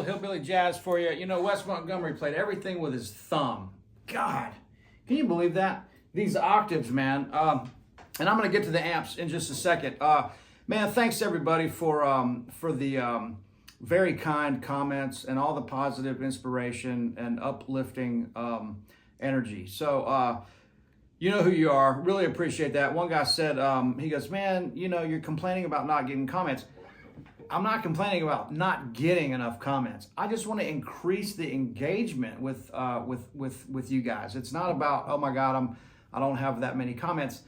little hillbilly jazz for you. You know, Wes Montgomery played everything with his thumb. God, can you believe that? These octaves, man. And I'm going to get to the amps in just a second. Man, thanks to everybody for the very kind comments and all the positive inspiration and uplifting energy. So, you know who you are. Really appreciate that. One guy said, he goes, man, you know, you're complaining about not getting comments. I'm not complaining about not getting enough comments. I just want to increase the engagement with you guys. It's not about, oh my God, I don't have that many comments.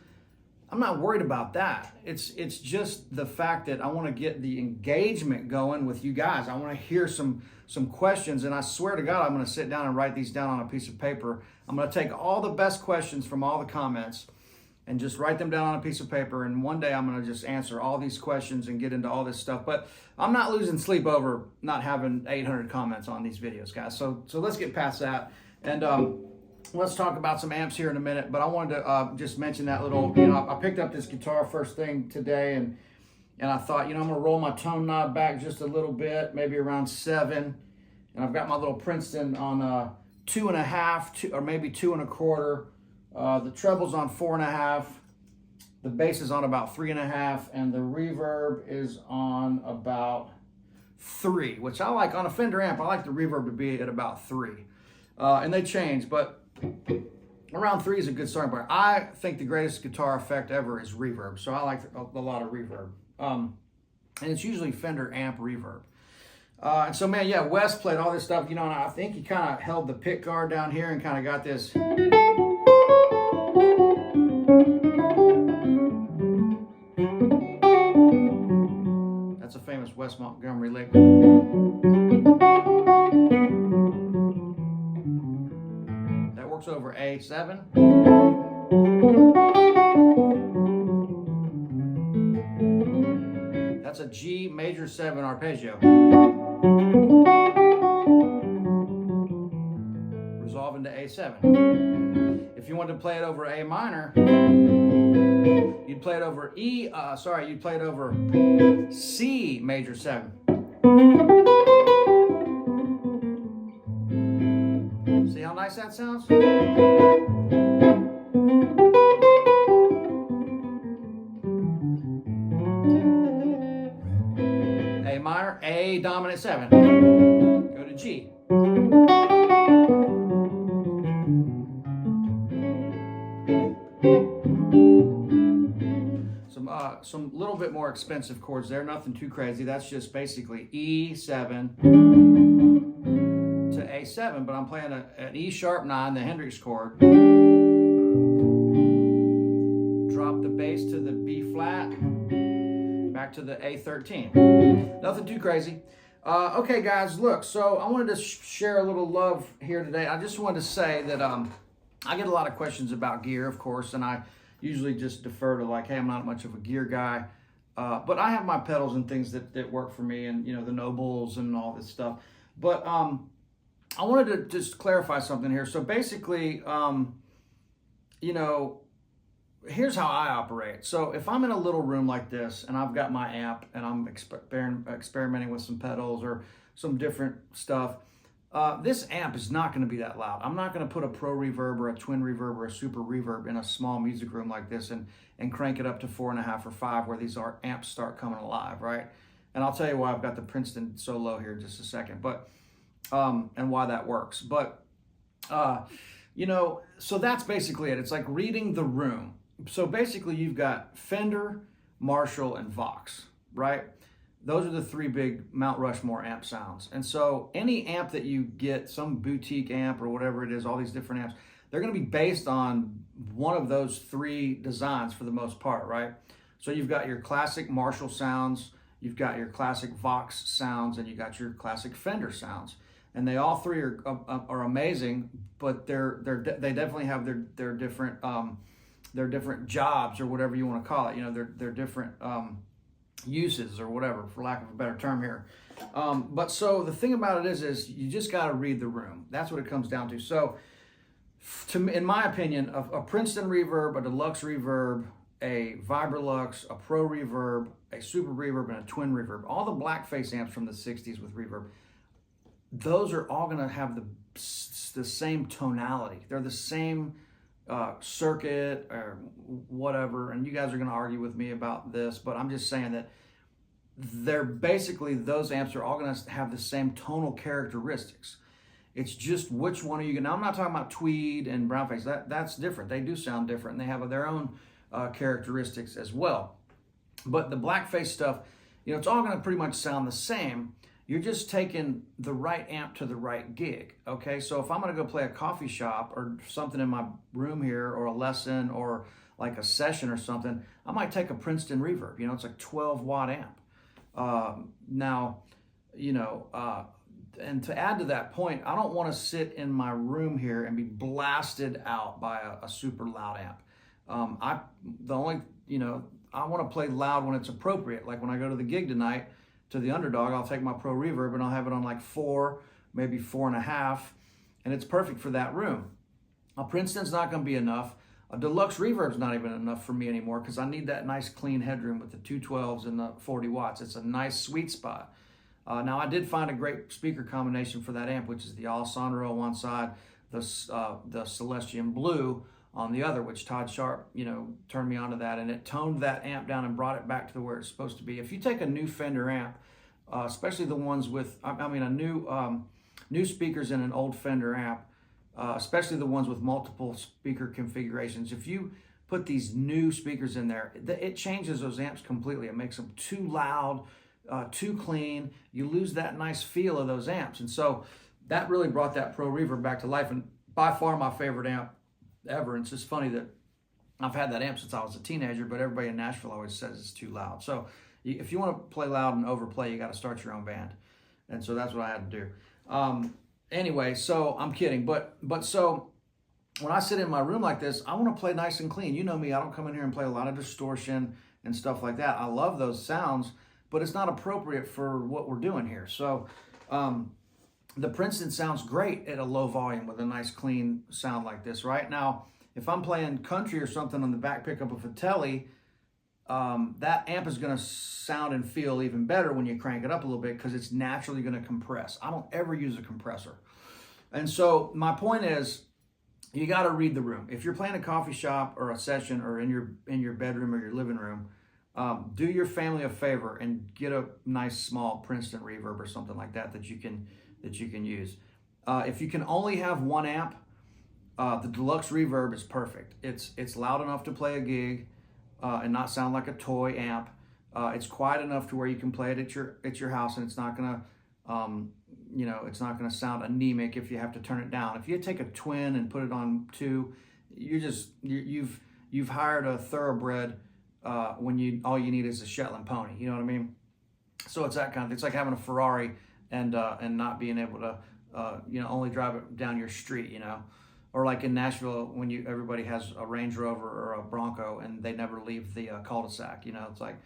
I'm not worried about that. It's just the fact that I want to get the engagement going with you guys. I want to hear some questions, and I swear to God, I'm going to sit down and write these down on a piece of paper. I'm going to take all the best questions from all the comments and just write them down on a piece of paper. And one day I'm going to just answer all these questions and get into all this stuff. But I'm not losing sleep over not having 800 comments on these videos, guys. So let's get past that. And let's talk about some amps here in a minute. But I wanted to just mention that little, you know, I picked up this guitar first thing today, and I thought, you know, I'm going to roll my tone knob back just a little bit, maybe around 7. And I've got my little Princeton on 2.5, or maybe 2 1/4. The treble's on 4.5, the bass is on about 3.5, and the reverb is on about 3, which I like. On a Fender amp, I like the reverb to be at about 3. And they change, but around 3 is a good starting point. I think the greatest guitar effect ever is reverb, so I like a lot of reverb. And it's usually Fender amp reverb. And so, man, yeah, Wes played all this stuff, you know, and I think he kind of held the pick guard down here and kind of got this. That's a famous Wes Montgomery lick. That works over A7. That's a G major 7 arpeggio. Resolve into A7. If you wanted to play it over A minor, you'd play it over you'd play it over C major 7. See how nice that sounds? A minor, A dominant 7. Go to G. Some little bit more expensive chords there, nothing too crazy. That's just basically E7 to A7, but I'm playing an E sharp 9, the Hendrix chord. Drop the bass to the B flat, back to the A13. Nothing too crazy. Okay, guys, look, so I wanted to share a little love here today. I just wanted to say that I get a lot of questions about gear, of course, and I usually just defer to like, hey, I'm not much of a gear guy, but I have my pedals and things that work for me, and, you know, the Nobles and all this stuff. But I wanted to just clarify something here. So basically, you know, here's how I operate. So if I'm in a little room like this and I've got my amp and I'm experimenting with some pedals or some different stuff, this amp is not going to be that loud. I'm not going to put a pro reverb or a twin reverb or a super reverb in a small music room like this and crank it up to 4.5 or 5 where these amps start coming alive, right? And I'll tell you why I've got the Princeton so low here in just a second, but and why that works. But you know, so that's basically it. It's like reading the room. So basically you've got Fender, Marshall, and Vox, right? Those are the 3 big Mount Rushmore amp sounds. And so any amp that you get, some boutique amp or whatever it is, all these different amps, they're going to be based on one of those 3 designs for the most part, right? So you've got your classic Marshall sounds, you've got your classic Vox sounds, and you got your classic Fender sounds. And they all 3 are amazing, but they definitely have their different jobs, or whatever you want to call it. You know, they're different uses, or whatever, for lack of a better term here. But so the thing about it is you just got to read the room. That's what it comes down to. So in my opinion, a Princeton reverb, a deluxe reverb, a Vibrolux, a Pro reverb, a super reverb, and a twin reverb, all the blackface amps from the 60s with reverb, those are all going to have the same tonality. They're the same circuit or whatever, and you guys are going to argue with me about this, but I'm just saying that they're basically, those amps are all going to have the same tonal characteristics. It's just which one are you going to, now I'm not talking about tweed and brownface, that's different. They do sound different, and they have their own characteristics as well. But the blackface stuff, you know, it's all going to pretty much sound the same. You're just taking the right amp to the right gig, okay? So if I'm going to go play a coffee shop or something in my room here, or a lesson, or like a session or something, I might take a Princeton Reverb. You know, it's like 12-watt amp. Now, you know, and to add to that point, I don't want to sit in my room here and be blasted out by a super loud amp. I want to play loud when it's appropriate. Like when I go to the gig tonight, to the Underdog, I'll take my Pro Reverb and I'll have it on like 4, maybe 4.5, and it's perfect for that room. A Princeton's not going to be enough. A deluxe reverb's not even enough for me anymore, because I need that nice clean headroom with the 212s and the 40 watts. It's a nice sweet spot. Now I did find a great speaker combination for that amp, which is the Alessandro on one side, the Celestian Blue on the other, which Todd Sharp, you know, turned me onto that, and it toned that amp down and brought it back to where it's supposed to be. If you take a new Fender amp, especially the ones with, new speakers in an old Fender amp, especially the ones with multiple speaker configurations, if you put these new speakers in there, it changes those amps completely. It makes them too loud, too clean. You lose that nice feel of those amps. And so that really brought that Pro Reverb back to life, and by far my favorite amp ever. And it's just funny that I've had that amp since I was a teenager, but everybody in Nashville always says it's too loud. So if you want to play loud and overplay, you got to start your own band. And so that's what I had to do. Anyway, so I'm kidding, but so when I sit in my room like this, I want to play nice and clean. You know me, I don't come in here and play a lot of distortion and stuff like that. I love those sounds, but it's not appropriate for what we're doing here. So the Princeton sounds great at a low volume with a nice clean sound like this. Right now, if I'm playing country or something on the back pickup of a Tele, that amp is going to sound and feel even better when you crank it up a little bit, because it's naturally going to compress. I don't ever use a compressor. And so my point is, you got to read the room. If you're playing a coffee shop or a session, or in your bedroom or your living room, do your family a favor and get a nice small Princeton Reverb or something like that that you can use. If you can only have one amp, the deluxe reverb is perfect. It's loud enough to play a gig and not sound like a toy amp. It's quiet enough to where you can play it at your house, and it's not gonna it's not gonna sound anemic if you have to turn it down. If you take a twin and put it on 2, you've hired a thoroughbred when all you need is a Shetland pony. You know what I mean? So it's that kind of thing. It's like having a Ferrari and not being able to only drive it down your street, you know. Or like in Nashville, when everybody has a Range Rover or a Bronco and they never leave the cul-de-sac, you know. It's like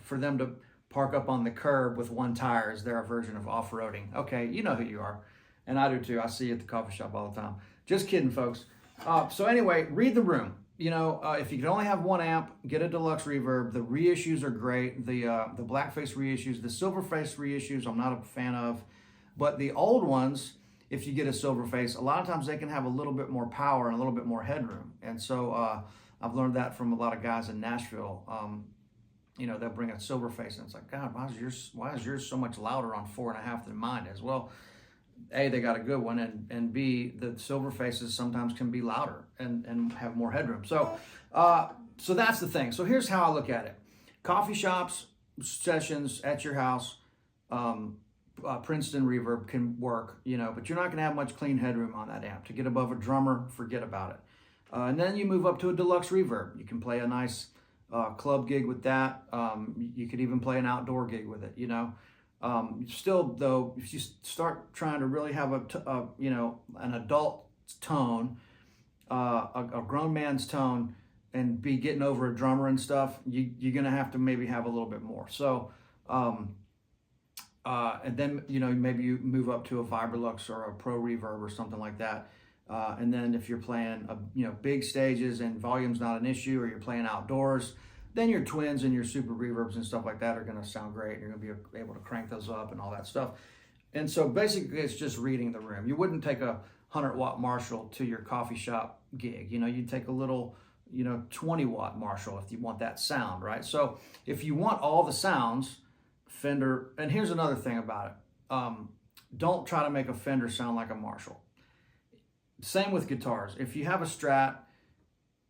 for them to park up on the curb with one tire is their version of off-roading. Okay, you know who you are, and I do too. I see you at the coffee shop all the time. Just kidding, folks. So anyway, read the room. You know, if you can only have one amp, get a deluxe reverb. The reissues are great. The blackface reissues, the silverface reissues, I'm not a fan of. But the old ones, if you get a silverface, a lot of times they can have a little bit more power and a little bit more headroom. And so I've learned that from a lot of guys in Nashville. They'll bring a silverface, and it's like, God, why is yours so much louder on 4.5 than mine is? Well, A, they got a good one, and B, the silver faces sometimes can be louder and have more headroom. So that's the thing. So here's how I look at it. Coffee shops, sessions at your house, Princeton Reverb can work, but you're not gonna have much clean headroom on that amp. To get above a drummer, forget about it. And then you move up to a deluxe reverb. You can play a nice club gig with that. You could even play an outdoor gig with it, Still, though, if you start trying to really have an adult tone, a grown man's tone, and be getting over a drummer and stuff, you're gonna have to maybe have a little bit more. So, and then maybe you move up to a Vibrolux or a Pro Reverb or something like that. And then if you're playing big stages and volume's not an issue, or you're playing outdoors, then your twins and your super reverbs and stuff like that are going to sound great. You're going to be able to crank those up and all that stuff. And so basically it's just reading the room. You wouldn't take a 100-watt Marshall to your coffee shop gig. You know, you'd take a little, 20-watt Marshall if you want that sound, right? So if you want all the sounds, Fender, and here's another thing about it. Don't try to make a Fender sound like a Marshall. Same with guitars. If you have a Strat,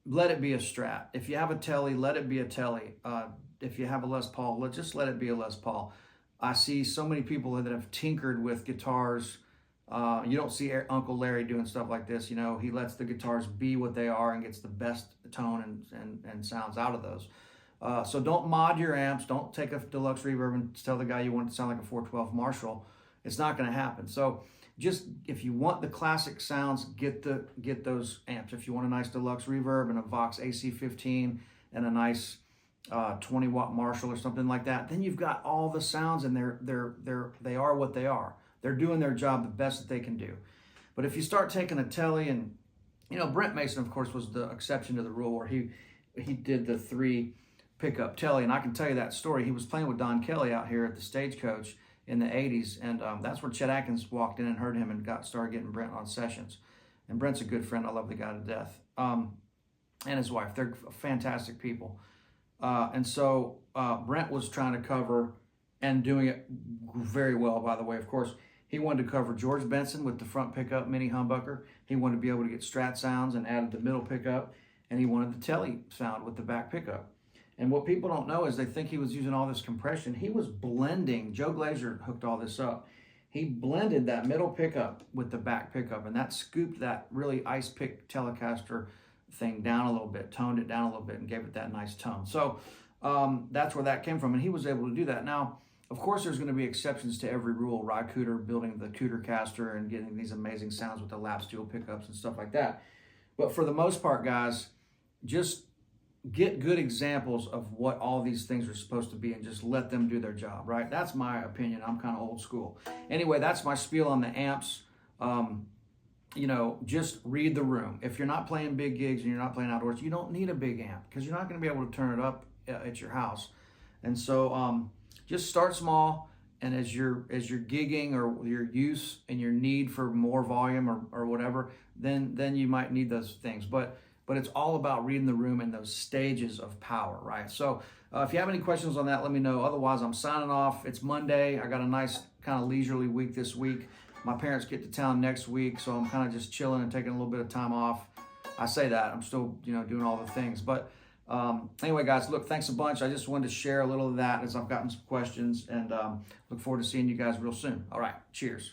let it be a Strat. If you have a Tele, let it be a Tele. If you have a Les Paul, just let it be a Les Paul. I see so many people that have tinkered with guitars. You don't see Uncle Larry doing stuff like this. He lets the guitars be what they are and gets the best tone and sounds out of those. So don't mod your amps. Don't take a deluxe reverb and tell the guy you want it to sound like a 412 Marshall. It's not going to happen. So just if you want the classic sounds, get those amps. If you want a nice deluxe reverb and a Vox AC15 and a nice 20-watt Marshall or something like that, then you've got all the sounds, and they are what they are. They're doing their job the best that they can do. But if you start taking a Tele, and Brent Mason, of course, was the exception to the rule, where he did the 3 pickup Tele, and I can tell you that story. He was playing with Don Kelly out here at the Stagecoach in the 80s, and that's where Chet Atkins walked in and heard him and started getting Brent on sessions. And Brent's a good friend. I love the guy to death. And his wife. They're fantastic people. And so Brent was trying to cover, and doing it very well, by the way. Of course, he wanted to cover George Benson with the front pickup mini humbucker. He wanted to be able to get Strat sounds and added the middle pickup. And he wanted the Tele sound with the back pickup. And what people don't know is they think he was using all this compression. He was blending. Joe Glazer hooked all this up. He blended that middle pickup with the back pickup, and that scooped that really ice pick Telecaster thing down a little bit, toned it down a little bit, and gave it that nice tone. So that's where that came from, and he was able to do that. Now, of course, there's going to be exceptions to every rule. Ry Cooter building the Cooter caster and getting these amazing sounds with the lap steel pickups and stuff like that. But for the most part, guys, just get good examples of what all these things are supposed to be and just let them do their job, right? That's my opinion. I'm kind of old school. Anyway, that's my spiel on the amps. Just read the room. If you're not playing big gigs and you're not playing outdoors, you don't need a big amp because you're not going to be able to turn it up at your house. And so just start small, and as you're gigging or your use and your need for more volume or whatever, then you might need those things. But it's all about reading the room and those stages of power, right? So if you have any questions on that, let me know. Otherwise, I'm signing off. It's Monday. I got a nice kind of leisurely week this week. My parents get to town next week, so I'm kind of just chilling and taking a little bit of time off. I say that. I'm still, doing all the things. But anyway, guys, look, thanks a bunch. I just wanted to share a little of that as I've gotten some questions, and look forward to seeing you guys real soon. All right, cheers.